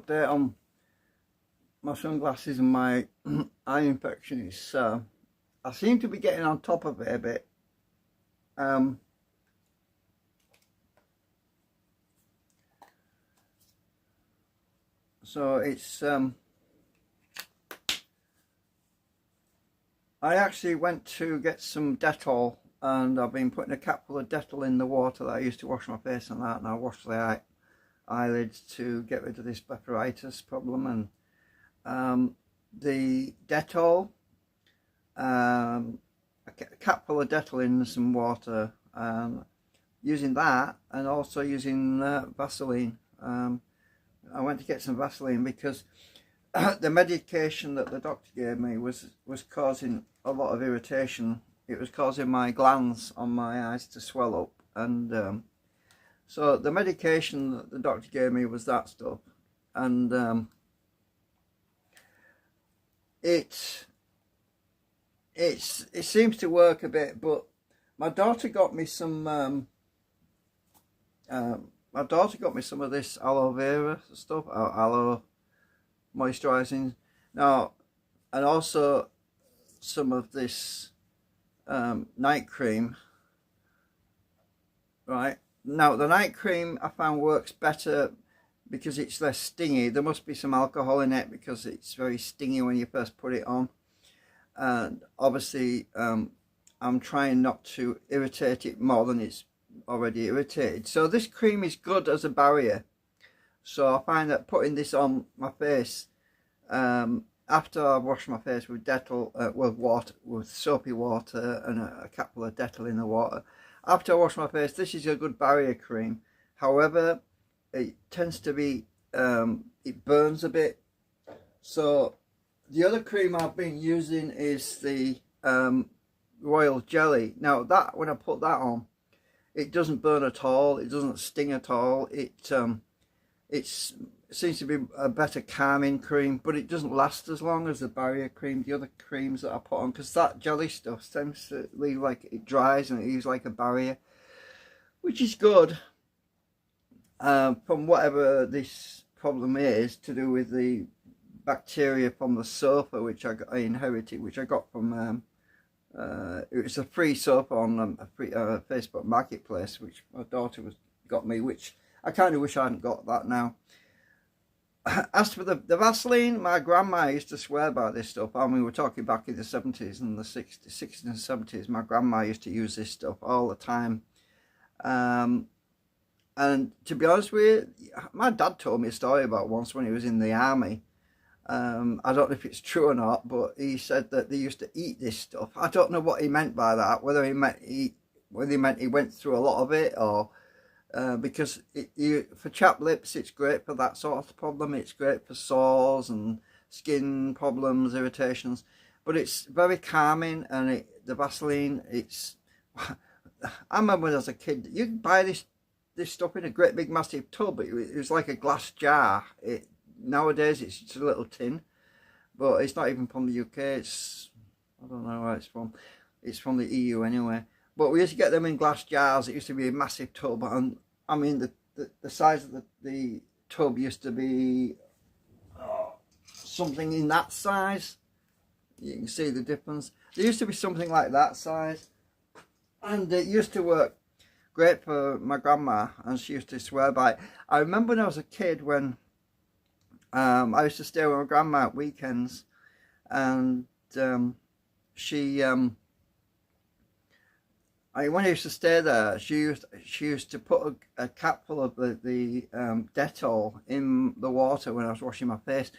update on my sunglasses and my eye infection is I seem to be getting on top of it a bit. So it's I actually went to get some Dettol, and I've been putting a capful of Dettol in the water that I used to wash my face and that, and I washed the eyelids to get rid of this blepharitis problem. And the Dettol, a capful of Dettol in some water, using that, and also using Vaseline. I went to get some Vaseline because the medication that the doctor gave me was causing a lot of irritation. It was causing my glands on my eyes to swell up, and so the medication that the doctor gave me was that stuff, and it seems to work a bit. But my daughter got me some of this aloe vera stuff, aloe moisturizing now, and also some of this night cream. Right now, the night cream I found works better because it's less stingy. There must be some alcohol in it because it's very stingy when you first put it on, and obviously I'm trying not to irritate it more than it's already irritated. So this cream is good as a barrier. So I find that putting this on my face after I've washed my face with Dettol, with soapy water and a capful of Dettol in the water, after I wash my face, this is a good barrier cream. However, it tends to be it burns a bit. So the other cream I've been using is the royal jelly. Now that, when I put that on, it doesn't burn at all, it doesn't sting at all. It seems to be a better calming cream, but it doesn't last as long as the barrier cream, the other creams that I put on, because that jelly stuff tends to leave, like, it dries and it leaves like a barrier, which is good from whatever this problem is to do with the bacteria from the sofa, which I inherited, which I got from it was a free soap on a free Facebook marketplace, which my daughter got me, which I kind of wish I hadn't got that now. As for the Vaseline, my grandma used to swear by this stuff. I mean, we're talking back in the 70s and the 60s and 70s. My grandma used to use this stuff all the time. And to be honest with you, my dad told me a story about once when he was in the army. I don't know if it's true or not, but he said that they used to eat this stuff. I don't know what he meant by that, whether he meant he went through a lot of it, or because for chapped lips it's great for that sort of problem. It's great for sores and skin problems, irritations, but it's very calming. And the Vaseline, I remember when I was a kid, you could buy this stuff in a great big massive tub. It was like a glass jar. Nowadays it's just a little tin, but it's not even from the UK. I don't know where it's from. It's from the EU anyway. But we used to get them in glass jars. It used to be a massive tub, and I mean the size of the tub used to be something in that size. You can see the difference. There used to be something like that size, and it used to work great for my grandma, and she used to swear by it. I remember when I was a kid, when I used to stay with my grandma at weekends, and when I used to stay there, she used to put a capful of the Dettol in the water when I was washing my face,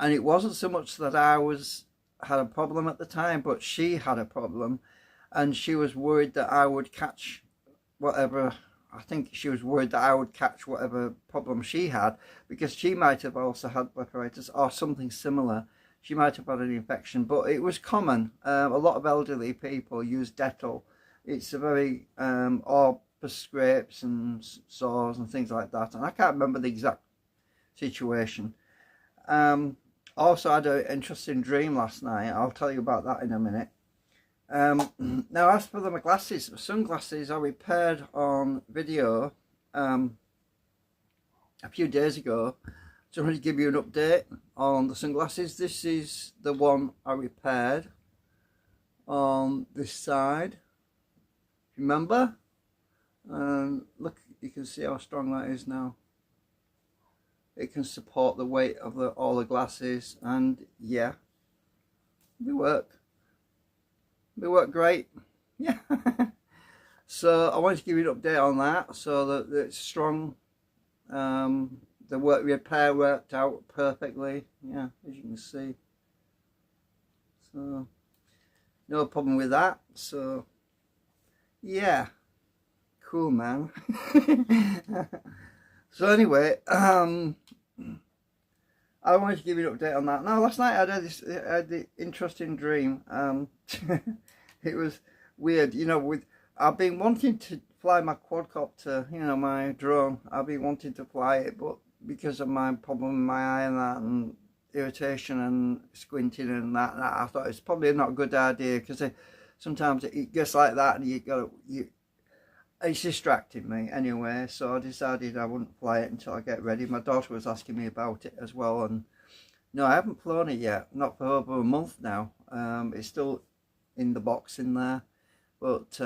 and it wasn't so much that I had a problem at the time, but she had a problem, and she was worried that I would catch whatever. I think she was worried that I would catch whatever problem she had, because she might have also had blepharitis or something similar. She might have had an infection, but it was common. A lot of elderly people use Dettol. It's a very, or for scrapes and sores and things like that. And I can't remember the exact situation. Also, I had an interesting dream last night. I'll tell you about that in a minute. Now, as for my glasses, sunglasses, I repaired on video a few days ago. So I'm going to give you an update on the sunglasses. This is the one I repaired on this side, remember? And look, you can see how strong that is now. It can support the weight of all the glasses, and yeah, they work great. Yeah. So I wanted to give you an update on that, so that it's strong. The repair worked out perfectly, yeah, as you can see. So no problem with that. So yeah, cool, man. So anyway, I wanted to give you an update on that. Now, last night I had the interesting dream. It was weird, you know. I've been wanting to fly my quadcopter, you know, my drone. I've been wanting to fly it, but because of my problem with my eye and that, and irritation and squinting and that, I thought it's probably not a good idea, because sometimes it gets like that, and it's distracting me anyway. So I decided I wouldn't fly it until I get ready. My daughter was asking me about it as well, and no, I haven't flown it yet, not for over a month now. It's still in the box in there, but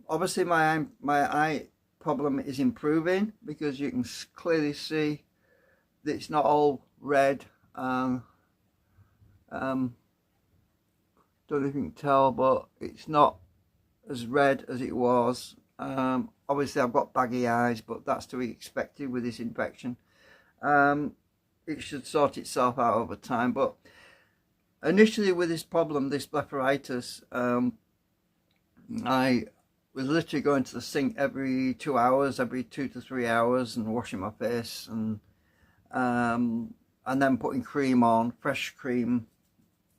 obviously my eye problem is improving, because you can clearly see that it's not all red. Don't know if you can tell, but it's not as red as it was. Obviously I've got baggy eyes, but that's to be expected with this infection. It should sort itself out over time, but initially with this problem, this blepharitis, I was literally going to the sink every 2 hours, every 2 to 3 hours, and washing my face, and then putting cream on, fresh cream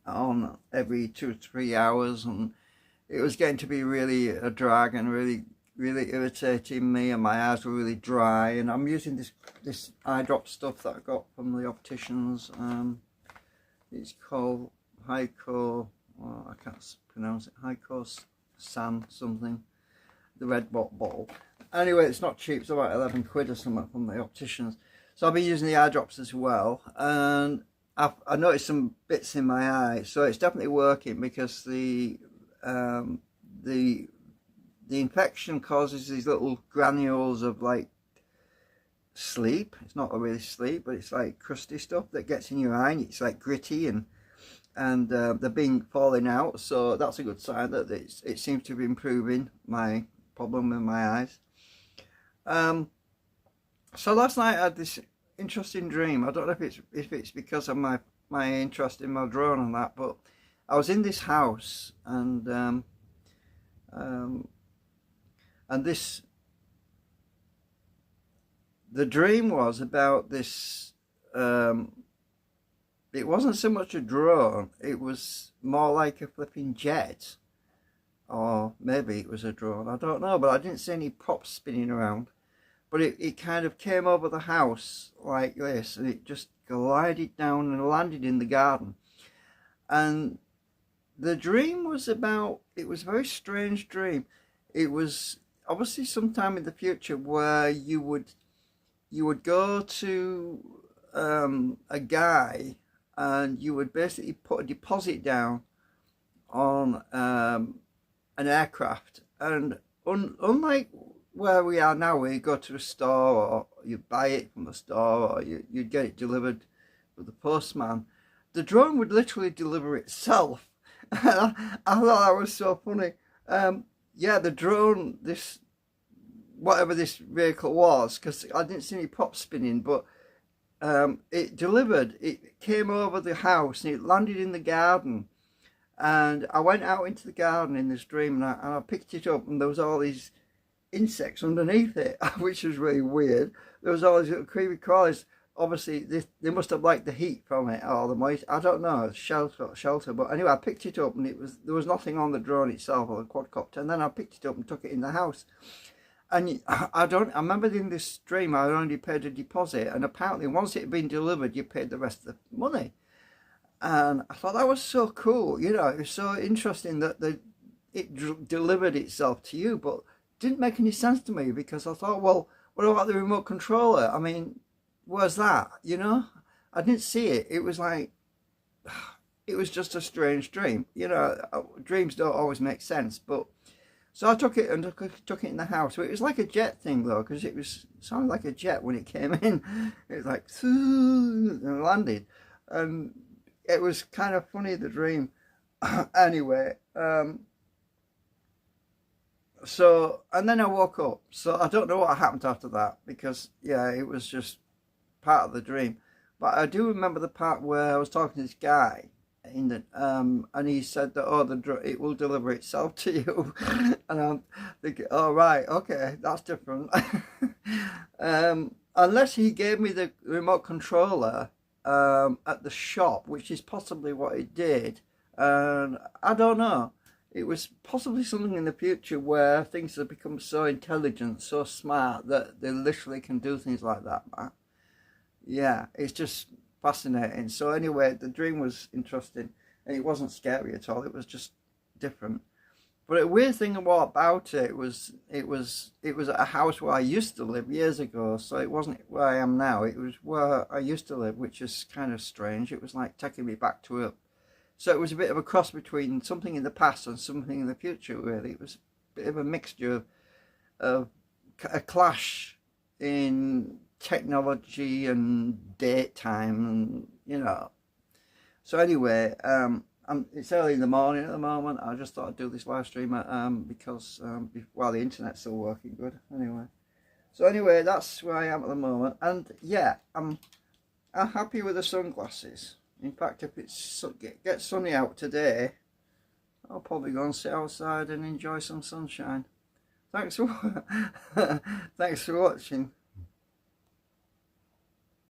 on every 2 to 3 hours, and it was getting to be really a drag and really irritating me, and my eyes were really dry. And I'm using this eye drop stuff that I got from the opticians. It's called Hyco, I can't pronounce it, Hyco San something, the red bottle. Anyway, it's not cheap, it's about 11 quid or something from the opticians. So I've been using the eye drops as well, and I noticed some bits in my eye, so it's definitely working, because the infection causes these little granules of like sleep. It's not really sleep, but it's like crusty stuff that gets in your eye, and it's like gritty, and they're falling out. So that's a good sign that it seems to be improving my problem with my eyes. So last night I had this interesting dream. I don't know if it's because of my interest in my drone and that, but I was in this house, and the dream was about this. It wasn't so much a drone, it was more like a flipping jet, or maybe it was a drone, I don't know, but I didn't see any props spinning around. But it kind of came over the house like this, and it just glided down and landed in the garden. And the dream was about, it was a very strange dream. It was obviously sometime in the future where you would go to a guy, and you would basically put a deposit down on an aircraft. And unlike where we are now, where you go to a store, or you buy it from the store, or you'd get it delivered with the postman, the drone would literally deliver itself. I thought that was so funny. Yeah, the drone, whatever this vehicle was, because I didn't see any props spinning, but it delivered. It came over the house, and it landed in the garden. And I went out into the garden in this dream, and I picked it up, and there was all these insects underneath it, which was really weird. There was all these little creepy crawlers. Obviously they must have liked the heat from it, or the moisture, I don't know, shelter. But anyway, I picked it up, and there was nothing on the drone itself, or the quadcopter. And then I picked it up and took it in the house. And I remember in this dream I only paid a deposit, and apparently once it had been delivered, you paid the rest of the money. And I thought that was so cool, you know. It was so interesting that it delivered itself to you, but didn't make any sense to me, because I thought, well, what about the remote controller? I mean, where's that, you know? I didn't see it. It was like, it was just a strange dream. You know, dreams don't always make sense, but so I took it and took it in the house. So it was like a jet thing though, because it sounded like a jet when it came in. It was like and landed, and it was kind of funny, the dream. Anyway, so, and then I woke up. So I don't know what happened after that, because yeah, it was just part of the dream. But I do remember the part where I was talking to this guy in the and he said that, oh, it will deliver itself to you. And I'm thinking, oh right, okay, that's different. Unless he gave me the remote controller at the shop, which is possibly what he did, and I don't know. It was possibly something in the future where things have become so intelligent, so smart, that they literally can do things like that, man. Yeah, it's just fascinating. So anyway, the dream was interesting, and it wasn't scary at all. It was just different. But a weird thing about it was at a house where I used to live years ago. So it wasn't where I am now. It was where I used to live, which is kind of strange. It was like taking me back to it. So it was a bit of a cross between something in the past and something in the future, really. It was a bit of a mixture of a clash in technology and date time, and you know. So anyway, it's early in the morning at the moment. I just thought I'd do this live stream because while the internet's still working good. Anyway, so anyway, that's where I am at the moment, and yeah, I'm happy with the sunglasses. In fact, if it gets sunny out today, I'll probably go and sit outside and enjoy some sunshine. Thanks for thanks for watching.